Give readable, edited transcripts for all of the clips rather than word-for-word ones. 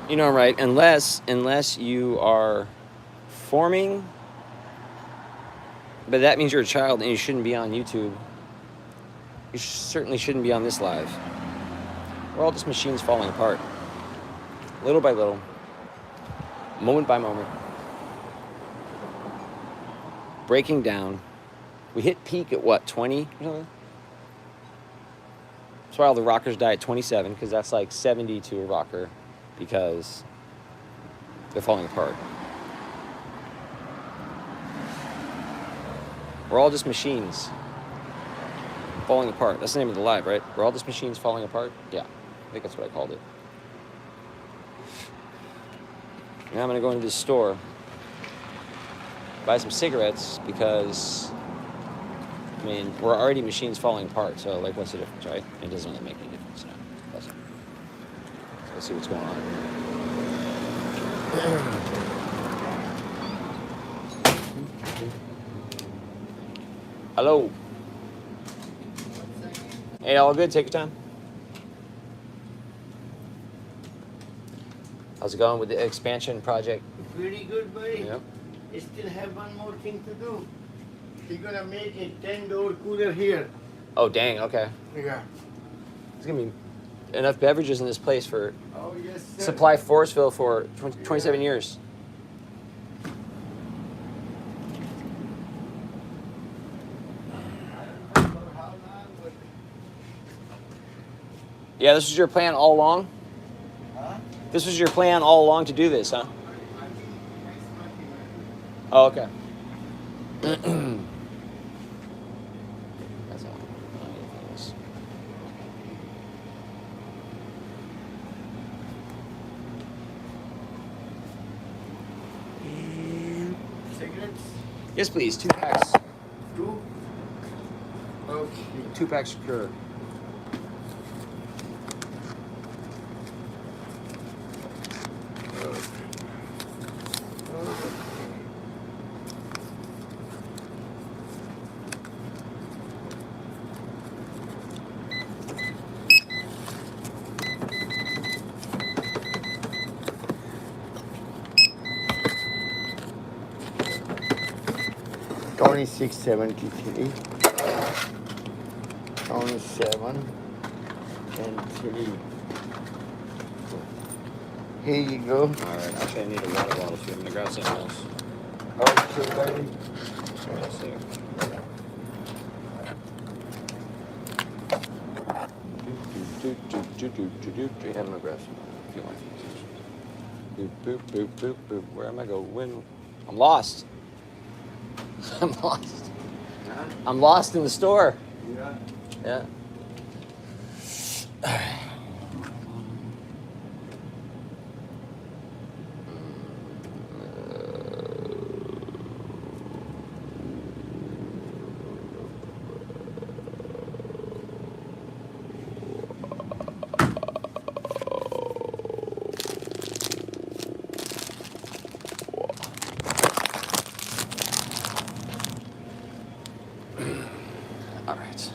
You know, right? Unless you are forming, but that means you're a child and you shouldn't be on YouTube. You certainly shouldn't be on this live. We're all just machines falling apart, little by little, moment by moment, breaking down. We hit peak at what, 20 or something? That's why all the rockers die at 27, because that's like 70 to a rocker, because they're falling apart. We're all just machines falling apart. That's the name of the live, right? We're all just machines falling apart? Yeah, I think that's what I called it. Now I'm going to go into this store, buy some cigarettes, because, I mean, we're already machines falling apart, so, like, what's the difference, right? It doesn't really make any difference now, does it? So let's see what's going on. Hello. Hey, all good? Take your time. How's it going with the expansion project? Pretty good, buddy. Yep. You still have one more thing to do. You're gonna make a 10-door cooler here. Oh, dang, okay. Yeah. There's going to be enough beverages in this place for Oh, yes, sir. supply Forestville for 27 years. I don't know for how long, but... Yeah, this was your plan all along? Huh? This was your plan all along to do this, huh? Oh, okay. That's all. Cigarettes? Yes, please. 2 packs. 2? Okay. 2 packs sure. $26.73. 27 and 3. Here you go. All right. Actually, I need a water bottle too. I'm gonna grab something else. Okay, buddy. Let's see. I'm gonna grab some if you want. Boop, boop, boop, boop, boop. Where am I going? I'm lost. I'm lost. Huh? I'm lost in the store. Yeah. Yeah. All right.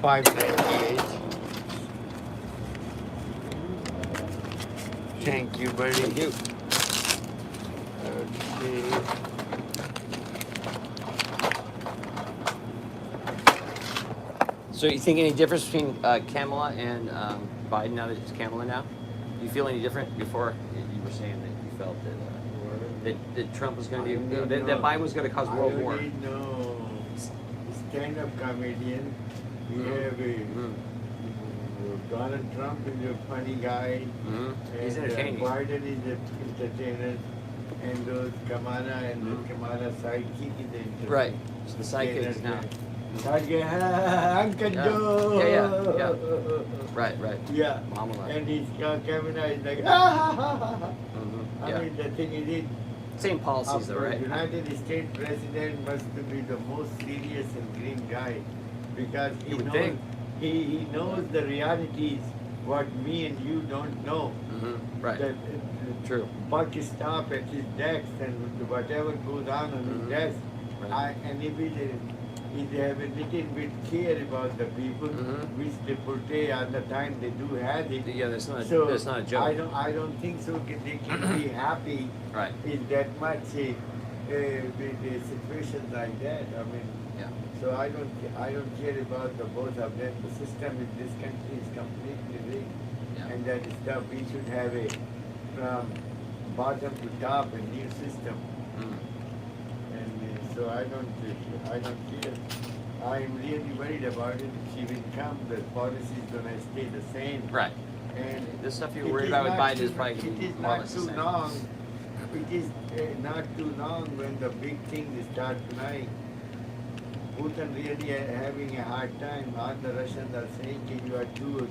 598. Thank you, buddy. Thank you. Okay. So you think any difference between Kamala and Biden now that it's Kamala now? Do you feel any different? Before you were saying that you felt that Trump was going to be that Biden was going to cause world war. I already know. Stand-up comedian. We have a Donald Trump is a funny guy. He's And entertaining. Biden is an entertainer. And those Kamala and the Kamala sidekick is the entertainer. Right. So the sidekick is now. Uncle Joe. Yeah. Right. Yeah. Kamala. And his camera is like, I Yeah. mean, the thing is it. Same policies though, right? United States president must be the most serious and green guy because You would think. he knows the realities what me and you don't know. Right. That True. buck stop at his desk and whatever goes on his desk, and if they have a little bit care about the people, Mhm. which they portray at the time they do have it. Yeah, that's not. So That's not a joke. I don't think so. They can be happy Right. in that much with a situation like that. I mean, Yeah. so I don't care about the both of them. The system in this country is completely rigged, Yeah. and that stuff we should have a from bottom to top a new system. Mm. And so I don't care. I'm really worried about it. She will come. The policy is gonna stay the same. Right. And This stuff you're it worried is about with not Biden is too- probably going to It be is more or not less the too same. long. It is not too long when the big things start tonight. Putin really having a hard time. All the Russians are saying you are too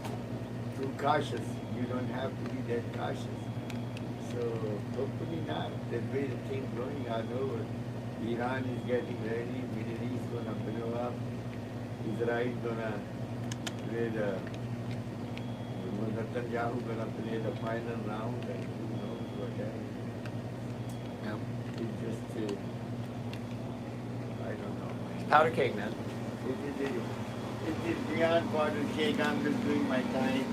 cautious. You don't have to be that cautious. So hopefully not. The way the thing going all over. Iran is getting ready. Middle East gonna blow up. Israel gonna play the Netanyahu gonna play the final round, and who knows what else. Yeah. It just I don't know. Powder keg, man. It is beyond powder cake. I'm just doing my time.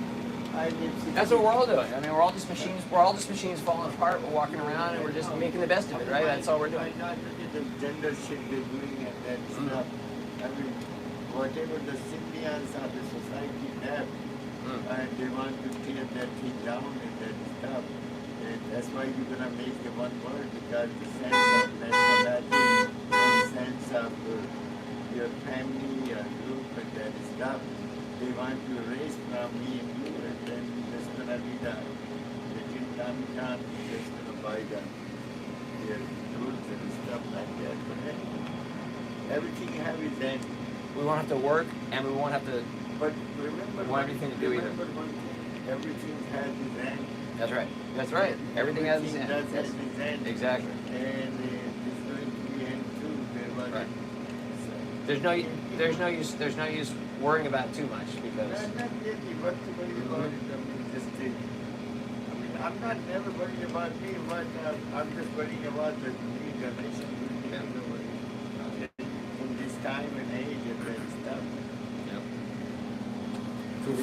I live That's what we're all doing. I mean, we're all just machines. We're all just machines falling apart. We're walking around and we're just making the best of it, right? That's all we're doing. Not look at the gender shit they're doing and that stuff. I mean, whatever the symbions of the society have, and they want to tear that thing down and that stuff. And that's why you're gonna make the one word, because the sense of nationality, the sense of your family, your group, and that stuff. They want to erase from me and you, and then there's gonna be the little Tommy Tom just gonna buy their goods and stuff like that. But hey, everything have its end. We won't have to work, and we won't have to. But remember, Won't have anything to do either. remember one thing, everything has its end. That's right. That's right. Everything has its end. does have Yes. its end. Exactly. And it's going to be end too. There was Right. so, There's no use worrying about it too much because. Not really. What to worry about it? I mean, I'm not never worried about me, but I'm just worrying about the new generation. Yeah. In this time and age and that stuff. Yep.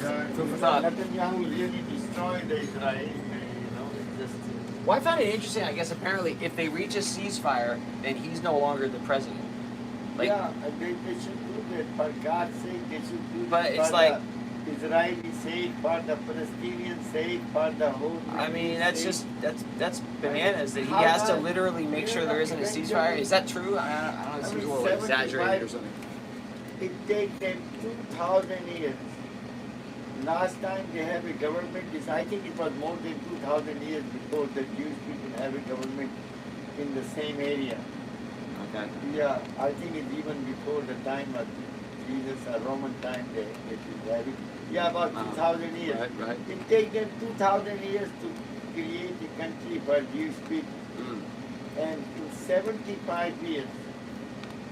Yeah, Food for thought. Netanyahu really destroyed Israel. It's just. Well, I found it interesting. I guess apparently, if they reach a ceasefire, then he's no longer the president. Like, Yeah, they should do that. For God's sake, they should do But that. it's for like- the Israeli sake, for the Palestinian sake, for the whole. I mean, that's sake. just that's bananas. That he How has to about- literally make sure there isn't a ceasefire. Is that true? I don't know. It I seems a mean, little exaggerated 75 or something. It takes them 2,000 years. Last time they have a government is, I think it was more than 2,000 years before the Jewish people have a government in the same area. Okay. Yeah, I think it's even before the time of Jesus, a Roman time they did have it. Yeah, about 2,000 years. Right. It takes them 2,000 years to create a country for Jewish people. Mm. And in 75 years,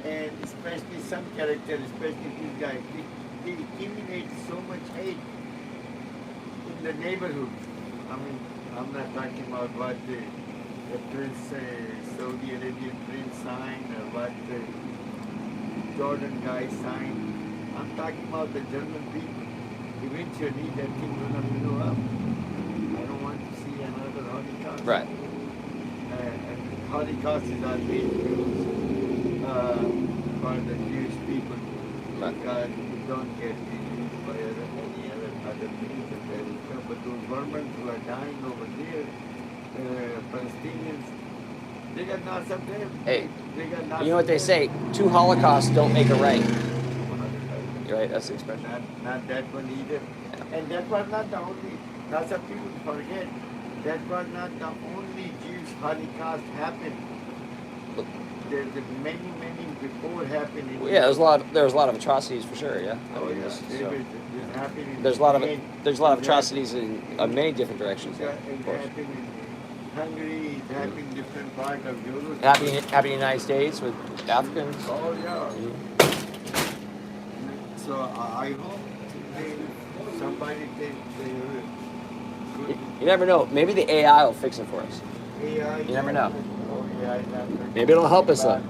and especially some characters, especially these guys, they accumulate so much hate in the neighborhood. I mean, I'm not talking about what the Prince, Saudi Arabian Prince signed or what the Jordan guy signed. I'm talking about the German people. Eventually that thing gonna blow up. I don't want to see another Holocaust. Right. And Holocaust is always used for the Jewish people Right. because you don't get used by any other things and that is stuff. But those Burmans who are dying over there, Palestinians, they got lots of them. Hey, They got lots You know what of they them. say? Two Holocausts don't make a right. You're right. That's the expression. Not that one either. And that was not the only, lots of people forget, that was not the only Jewish Holocaust happened. There's many before happened. In Well, yeah, there was a lot of atrocities for sure. Yeah. I Oh, mean, yeah. this- There's so- happened in There's a lot of Spain. atrocities in many different directions. Yeah, It of course. happened in Hungary, it happened in different parts of Europe. Happy United States with Africans. Oh, yeah. Mhm. So I hope somebody takes You never know. Maybe the AI will fix it for us. AI. You never know. Oh, AI is not good. Maybe it'll help us, But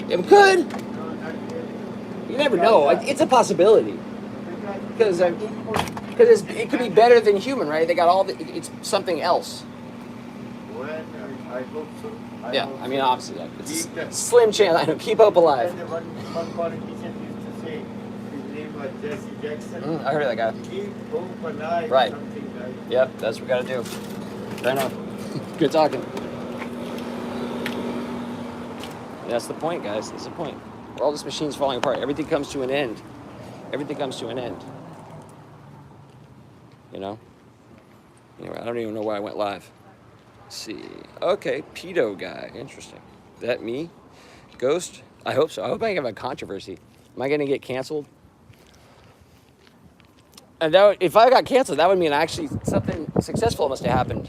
It could. No, not really. You never know. It's a possibility. Because it could be better than human, right? They got all the. It's something else. Well, I hope so. Yeah, hope I mean, so. obviously, it's Keep the- slim chance. I know. Keep hope alive. And one politician used to say, his name was Jesse Jackson. I heard of that guy. Keep hope alive. Right. Something like. Yep, that's what we got to do. Fair enough. Good talking. That's the point, guys. That's the point. We're all just machines falling apart. Everything comes to an end. Everything comes to an end. You know? Anyway, I don't even know why I went live. Let's see. Okay, pedo guy. Interesting. Is that me? Ghost? I hope so. I hope I have a controversy. Am I going to get canceled? And if I got canceled, that would mean actually something successful must have happened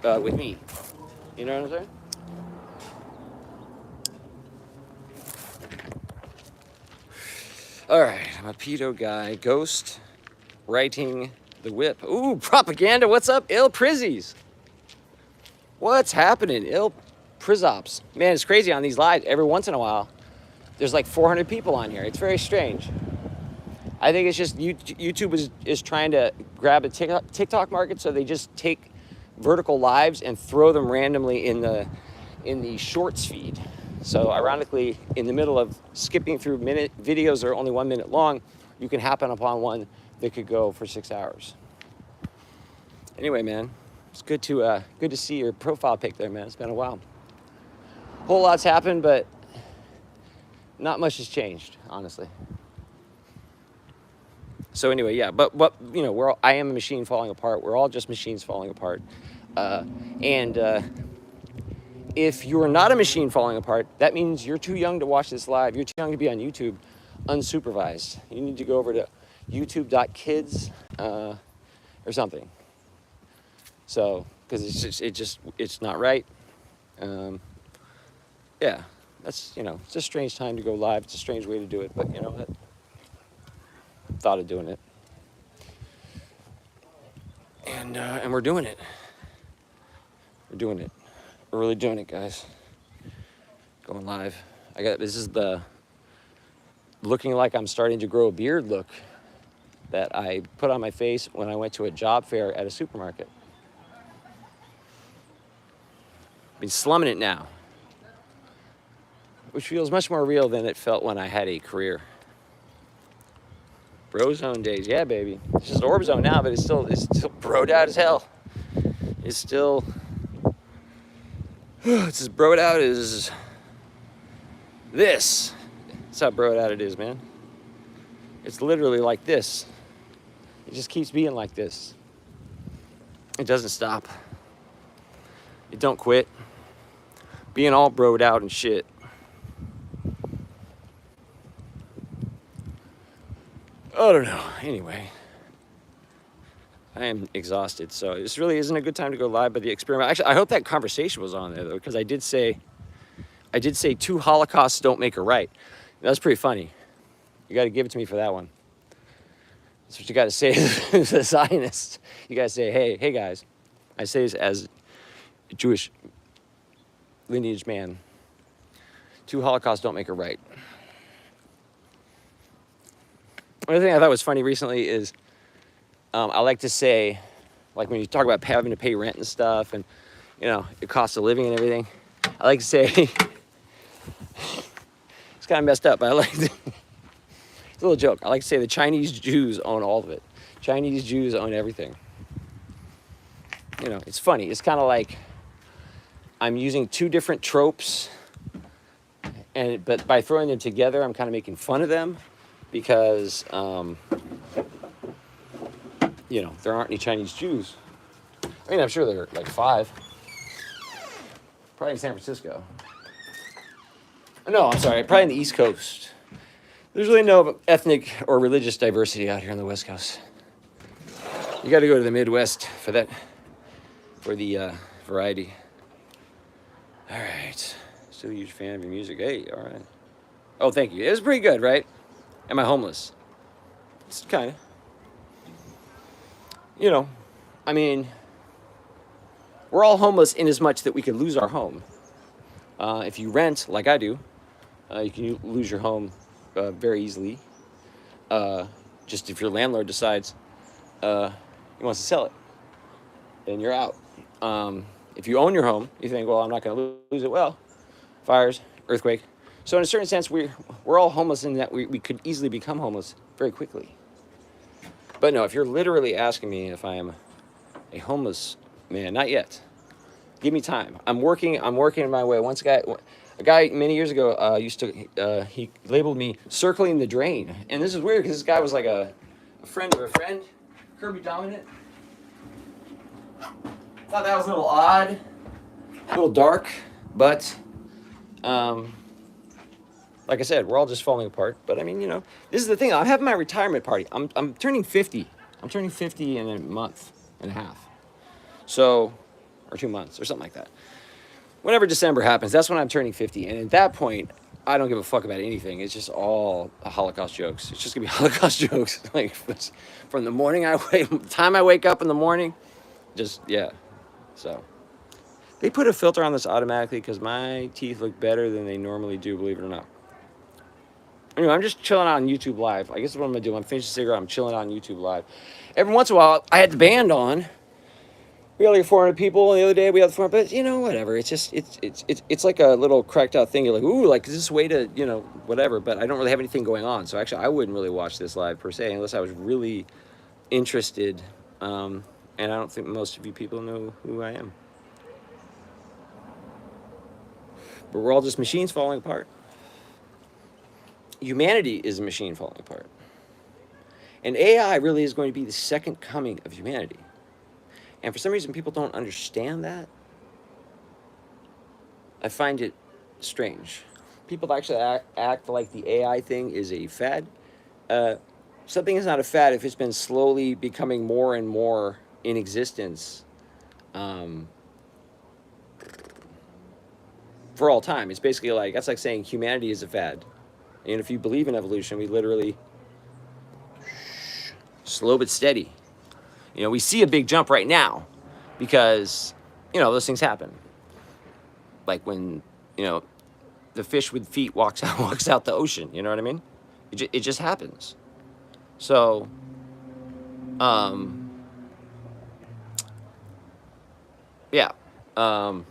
with me. You know what I'm saying? All right, I'm a pedo guy. Ghost writing the whip. Ooh, propaganda. What's up, Il Prizzies? What's happening, Il Prizops? Man, it's crazy on these lives. Every once in a while, there's like 400 people on here. It's very strange. I think it's just YouTube is trying to grab a TikTok market, so they just take vertical lives and throw them randomly in the shorts feed. So ironically, in the middle of skipping through videos that are only 1 minute long, you can happen upon one that could go for 6 hours. Anyway, man, it's good to see your profile pic there, man. It's been a while. Whole lot's happened, but not much has changed, honestly. So anyway, yeah, but you know, I am a machine falling apart. We're all just machines falling apart, if you're not a machine falling apart, that means you're too young to watch this live. You're too young to be on YouTube unsupervised. You need to go over to youtube.kids or something. So, because it's not right. Yeah, that's, you know, it's a strange time to go live. It's a strange way to do it, but you know what? Thought of doing it. And we're doing it. We're doing it. We're really doing it, guys. Going live. This is the looking like I'm starting to grow a beard look that I put on my face when I went to a job fair at a supermarket. Been slumming it now, which feels much more real than it felt when I had a career. Brozone days, yeah, baby. It's just Orbzone now, but it's still broed out as hell. It's still. It's as broed out as this. That's how broed out it is, man. It's literally like this. It just keeps being like this. It doesn't stop. It don't quit. Being all broed out and shit. I don't know. Anyway. I am exhausted, so this really isn't a good time to go live, but the experiment. Actually, I hope that conversation was on there, though, because I did say two Holocausts don't make a right. That's pretty funny. You got to give it to me for that one. That's what you got to say as a Zionist. You got to say, hey, guys. I say this as a Jewish lineage man. Two Holocausts don't make a right. Another thing I thought was funny recently is I like to say, like when you talk about having to pay rent and stuff and, you know, the cost of living and everything, I like to say, it's kind of messed up, but I like to, it's a little joke. I like to say the Chinese Jews own all of it. Chinese Jews own everything. You know, it's funny. It's kind of like I'm using two different tropes, but by throwing them together, I'm kind of making fun of them because, you know, there aren't any Chinese Jews. I mean, I'm sure there are like 5. Probably in San Francisco. No, I'm sorry, probably in the East Coast. There's really no ethnic or religious diversity out here on the West Coast. You got to go to the Midwest for that, for the variety. All right. Still a huge fan of your music. Hey, all right. Oh, thank you. It was pretty good, right? Am I homeless? It's kind of. You know, I mean, we're all homeless in as much that we could lose our home. If you rent, like I do, You can lose your home very easily. Just if your landlord decides he wants to sell it, then you're out. If you own your home, you think, well, I'm not going to lose it. Well, fires, earthquake. So in a certain sense, we're all homeless in that we could easily become homeless very quickly. But no, if you're literally asking me if I am a homeless man, not yet. Give me time. I'm working my way. Once a guy many years ago he labeled me circling the drain, and this is weird because this guy was like a friend of a friend, Kirby Dominant. Thought that was a little odd, a little dark, but like I said, we're all just falling apart. But I mean, this is the thing. I'm having my retirement party. I'm turning 50. I'm turning 50 in a month and a half. So, or 2 months or something like that. Whenever December happens, that's when I'm turning 50. And at that point, I don't give a fuck about anything. It's just all Holocaust jokes. It's just gonna be Holocaust jokes. Like from the morning time I wake up in the morning, just yeah. So they put a filter on this automatically because my teeth look better than they normally do, believe it or not. Anyway, I'm just chilling out on YouTube Live. I guess what I'm gonna do. I'm finishing a cigarette. I'm chilling out on YouTube Live. Every once in a while, I had the band on. We had like 400 people, and the other day we had 400, but whatever. It's just it's like a little cracked out thing. You're like, ooh, like is this way to whatever. But I don't really have anything going on, so actually I wouldn't really watch this live per se unless I was really interested. And I don't think most of you people know who I am. But we're all just machines falling apart. Humanity is a machine falling apart, and AI really is going to be the second coming of humanity. And for some reason, people don't understand that. I find it strange. People actually act like the AI thing is a fad. Something is not a fad if it's been slowly becoming more and more in existence for all time. It's basically that's like saying humanity is a fad. And if you believe in evolution, we literally slow but steady. We see a big jump right now because, those things happen. Like when, the fish with feet walks out the ocean. You know what I mean? It just happens. So, yeah. AI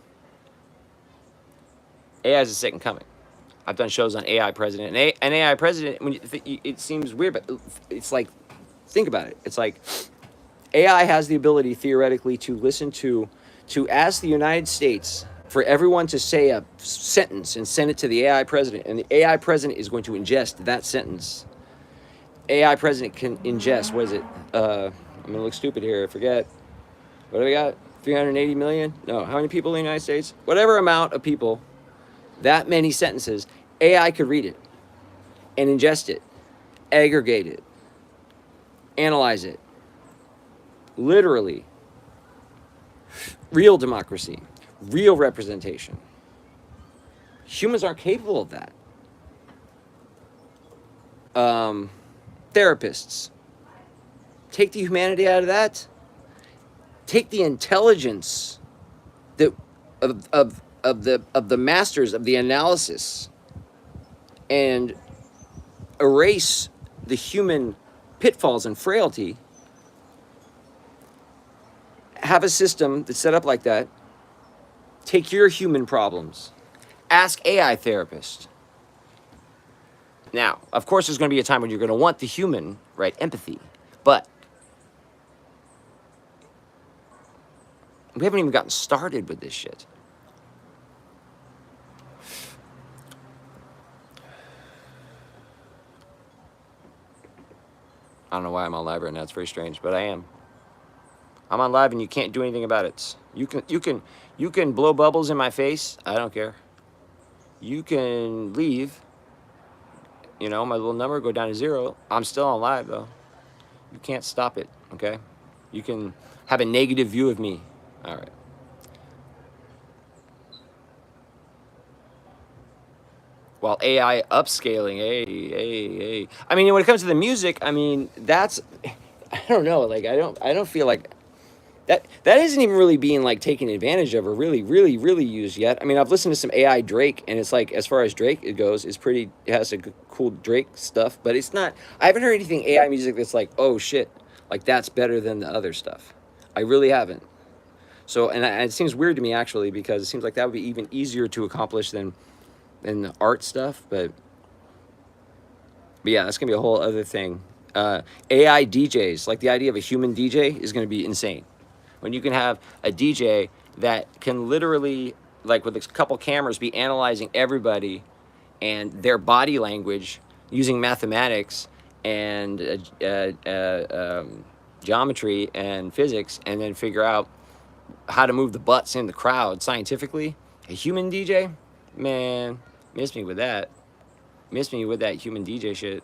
is the second coming. I've done shows on AI president. And an AI president, it seems weird, but it's like, think about it. It's like AI has the ability theoretically to ask the United States for everyone to say a sentence and send it to the AI president, and the AI president is going to ingest that sentence. AI president can ingest, what is it? I'm gonna look stupid here, I forget. What do we got? 380 million? No, how many people in the United States? Whatever amount of people, that many sentences, AI could read it and ingest it, aggregate it, analyze it. Literally, real democracy, real representation. Humans aren't capable of that. Therapists, take the humanity out of that. Take the intelligence that of the masters of the analysis and erase the human pitfalls and frailty. Have a system that's set up like that. Take your human problems. Ask AI therapist. Now, of course, there's going to be a time when you're going to want the human, right, empathy. But we haven't even gotten started with this shit. I don't know why I'm on live right now. It's very strange, but I am. I'm on live and you can't do anything about it. You can blow bubbles in my face. I don't care. You can leave. My little number go down to 0. I'm still on live though. You can't stop it, okay? You can have a negative view of me. All right. While AI upscaling, hey. I mean, when it comes to the music, I mean, that's, I don't know. Like, I don't feel like that isn't even really being like taken advantage of or really used yet. I mean, I've listened to some AI Drake, and it's like as far as Drake it goes, it's pretty. It has a cool Drake stuff, but it's not. I haven't heard anything AI music that's like, oh shit, like that's better than the other stuff. I really haven't. So, and it seems weird to me actually because it seems like that would be even easier to accomplish than the art stuff. But yeah, that's gonna be a whole other thing. AI DJs, like the idea of a human DJ, is gonna be insane. When you can have a DJ that can literally, like with a couple cameras, be analyzing everybody and their body language using mathematics and geometry and physics, and then figure out how to move the butts in the crowd scientifically. A human DJ, man, miss me with that. Miss me with that human DJ shit.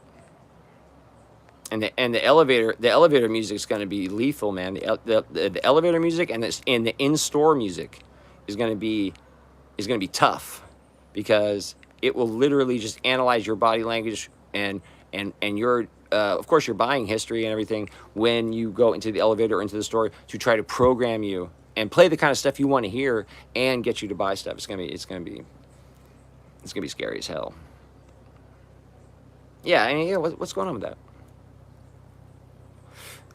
And the elevator music is going to be lethal, man. The elevator music and the in-store music is going to be tough because it will literally just analyze your body language and your of course your buying history and everything when you go into the elevator or into the store to try to program you and play the kind of stuff you want to hear and get you to buy stuff. It's gonna be scary as hell. Yeah, I mean, yeah. What's going on with that?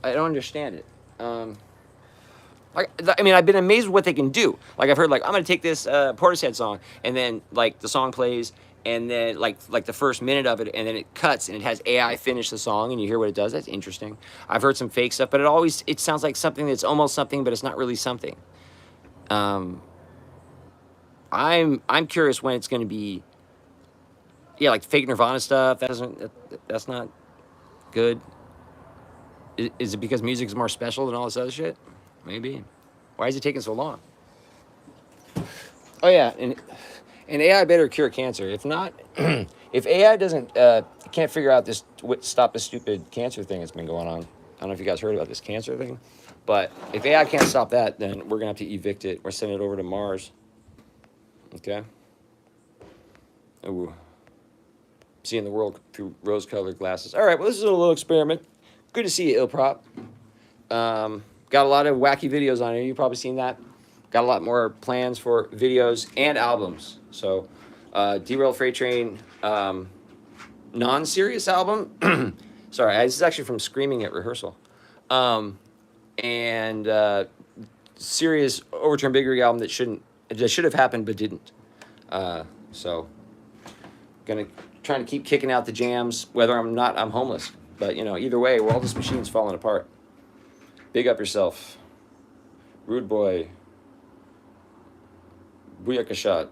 I don't understand it. I mean, I've been amazed with what they can do. Like I've heard, like I'm gonna take this Portishead song, and then like the song plays, and then like the first minute of it, and then it cuts, and it has AI finish the song, and you hear what it does. That's interesting. I've heard some fake stuff, but it sounds like something that's almost something, but it's not really something. I'm curious when it's gonna be. Yeah, like fake Nirvana stuff. That's not good. Is it because music is more special than all this other shit? Maybe. Why is it taking so long? Oh yeah, and AI better cure cancer. If not, if AI doesn't can't figure out stop this stupid cancer thing that's been going on. I don't know if you guys heard about this cancer thing, but if AI can't stop that, then we're gonna have to evict it. We're sending it over to Mars. Okay. Ooh. Seeing the world through rose-colored glasses. All right. Well, this is a little experiment. Good to see you, Ilprop. Got a lot of wacky videos on here. You've probably seen that. Got a lot more plans for videos and albums. So, Derailed Freight Train, non-serious album. Sorry, this is actually from Screaming at Rehearsal. And serious Overturn Big Rig album that should have happened but didn't. So, trying to keep kicking out the jams. Whether I'm homeless. But, you know, either way, all this machine's falling apart. Big up yourself. Rude boy. Booyaka shot.